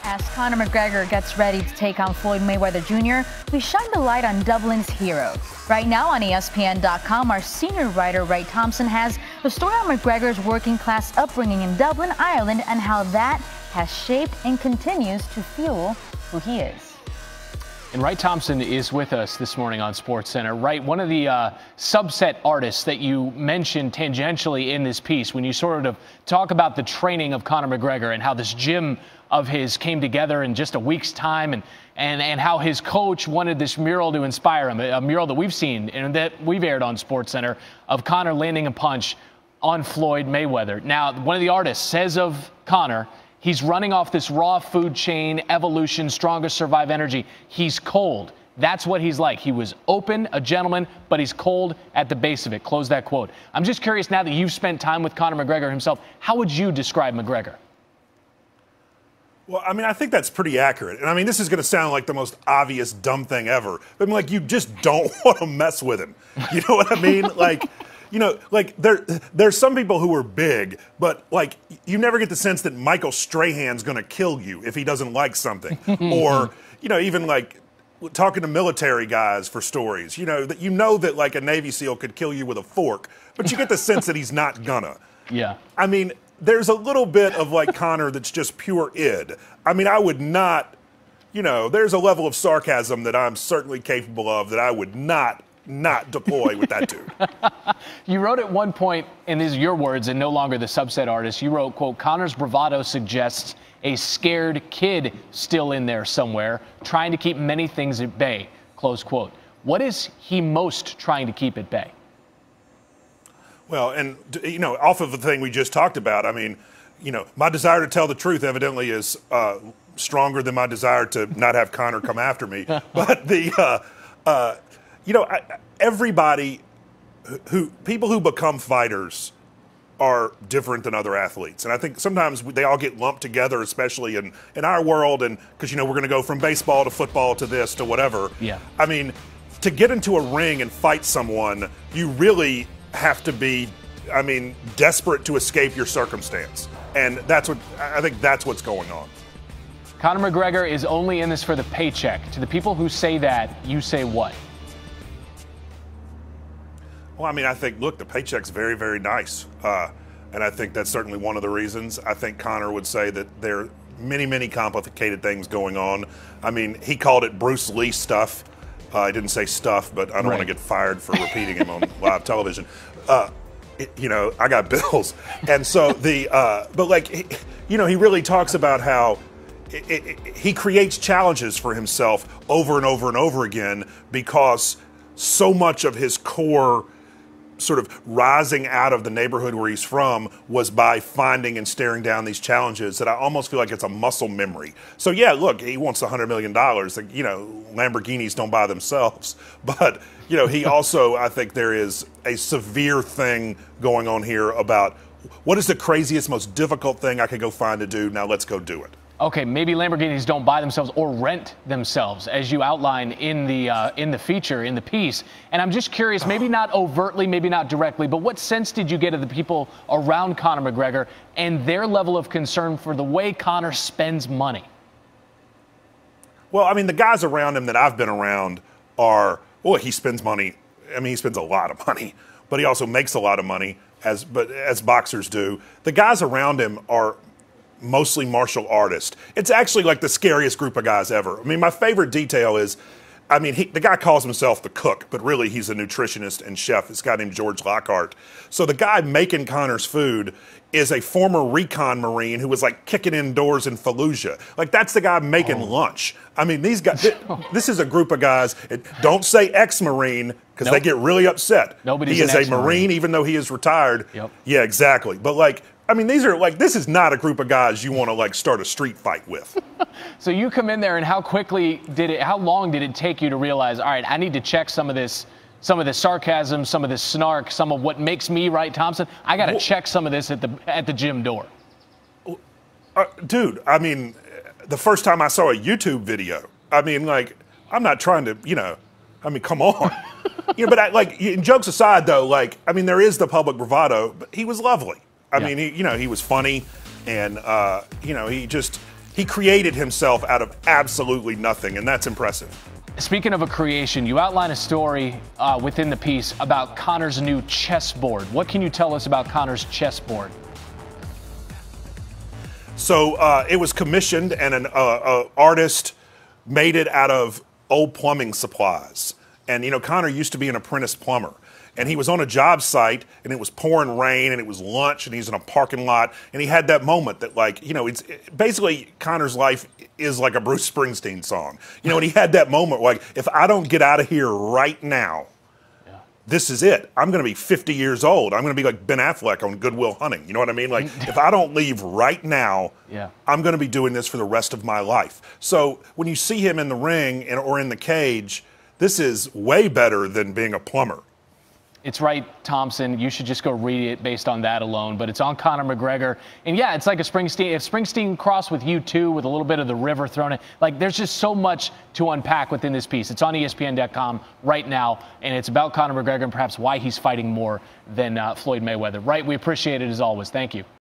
As Conor McGregor gets ready to take on Floyd Mayweather Jr., we shine the light on Dublin's hero. Right now on ESPN.com, our senior writer Ray Thompson has the story on McGregor's working-class upbringing in Dublin, Ireland, and how that has shaped and continues to fuel who he is. And Wright Thompson is with us this morning on SportsCenter. Wright, one of the subset artists that you mentioned tangentially in this piece when you sort of talk about the training of Conor McGregor and how this gym of his came together in just a week's time and how his coach wanted this mural to inspire him, a mural that we've seen and that we've aired on SportsCenter of Conor landing a punch on Floyd Mayweather. Now, one of the artists says of Conor, he's running off this raw food chain, evolution, strongest survive energy. He's cold. That's what he's like. He was open, a gentleman, but he's cold at the base of it. Close that quote. I'm just curious, now that you've spent time with Conor McGregor himself, how would you describe McGregor? Well, I mean, I think that's pretty accurate. And I mean, this is going to sound like the most obvious dumb thing ever. But I mean, like, you just don't want to mess with him. You know what I mean? Like, you know, like there's some people who are big, but like you never get the sense that Michael Strahan's going to kill you if he doesn't like something. Or, you know, even like talking to military guys for stories, you know that like a Navy SEAL could kill you with a fork, but you get the sense that he's not gonna. Yeah. I mean, there's a little bit of like Conor that's just pure id. I mean, I would not, you know, there's a level of sarcasm that I'm certainly capable of that I would not deploy with that dude. You wrote at one point, and these are your words and no longer the subset artist, you wrote, quote, Conor's bravado suggests a scared kid still in there somewhere, trying to keep many things at bay, close quote. What is he most trying to keep at bay? Well, and, you know, off of the thing we just talked about, I mean, you know, my desire to tell the truth evidently is stronger than my desire to not have Conor come after me. But you know, everybody people who become fighters are different than other athletes. And I think sometimes they all get lumped together, especially in our world. And because, you know, we're going to go from baseball to football to this to whatever. Yeah. I mean, to get into a ring and fight someone, you really have to be, I mean, desperate to escape your circumstance. And I think that's what's going on. Conor McGregor is only in this for the paycheck. To the people who say that, you say what? Well, I mean, I think, look, the paycheck's very, very nice. And I think that's certainly one of the reasons. I think Conor would say that there are many, many complicated things going on. I mean, he called it Bruce Lee stuff. I didn't say stuff, but I don't want to get fired for repeating him on live television. You know, I got bills. And so but like, you know, he really talks about how he creates challenges for himself over and over and over again because so much of his core sort of rising out of the neighborhood where he's from was by finding and staring down these challenges that I almost feel like it's a muscle memory. So yeah, look, he wants $100 million. Like, you know, Lamborghinis don't buy themselves. But, you know, he also, I think there is a severe thing going on here about what is the craziest, most difficult thing I could go find to do? Now let's go do it. Okay, maybe Lamborghinis don't buy themselves or rent themselves, as you outline in the feature, in the piece. And I'm just curious, maybe not overtly, maybe not directly, but what sense did you get of the people around Conor McGregor and their level of concern for the way Conor spends money? Well, I mean, the guys around him that I've been around are, well, he spends money. I mean, he spends a lot of money, but he also makes a lot of money, as boxers do. The guys around him are mostly martial artists. It's actually like the scariest group of guys ever. I mean, my favorite detail is, I mean, the guy calls himself the cook, but really he's a nutritionist and chef. This guy named George Lockhart. So the guy making Conor's food is a former recon Marine who was like kicking in doors in Fallujah. Like, that's the guy making lunch. I mean, these guys, this is a group of guys, don't say ex-Marine because they get really upset. Nobody's He is a Marine even though he is retired. Yep. Yeah, exactly. But like, I mean, these are like, this is not a group of guys you want to like start a street fight with. So you come in there, and how long did it take you to realize, all right, I need to check some of this sarcasm, some of this snark, some of what makes me Wright Thompson. I got to check some of this at the gym door. Dude, I mean, the first time I saw a YouTube video, I mean, like, I'm not trying to, you know, I mean, come on. You know, but like, jokes aside, though, like, I mean, there is the public bravado, but he was lovely. I mean, he was funny, and you know, he just, He created himself out of absolutely nothing, and that's impressive. Speaking of a creation, you outline a story within the piece about Conor's new chessboard. What can you tell us about Conor's chessboard? So it was commissioned, and an artist made it out of old plumbing supplies. And, you know, Conor used to be an apprentice plumber. And he was on a job site, and it was pouring rain, and it was lunch, and he's in a parking lot, and he had that moment that, like, you know, basically Conor's life is like a Bruce Springsteen song. You know, and he had that moment, like, if I don't get out of here right now, this is it. I'm going to be 50 years old. I'm going to be like Ben Affleck on Good Will Hunting. You know what I mean? Like, if I don't leave right now, I'm going to be doing this for the rest of my life. So when you see him in the ring or in the cage, this is way better than being a plumber. It's Wright Thompson. You should just go read it based on that alone. But it's on Conor McGregor. And yeah, it's like a Springsteen. If Springsteen crossed with U2 with a little bit of the river thrown in, like, there's just so much to unpack within this piece. It's on ESPN.com right now. And it's about Conor McGregor and perhaps why he's fighting more than Floyd Mayweather. Wright, we appreciate it as always. Thank you.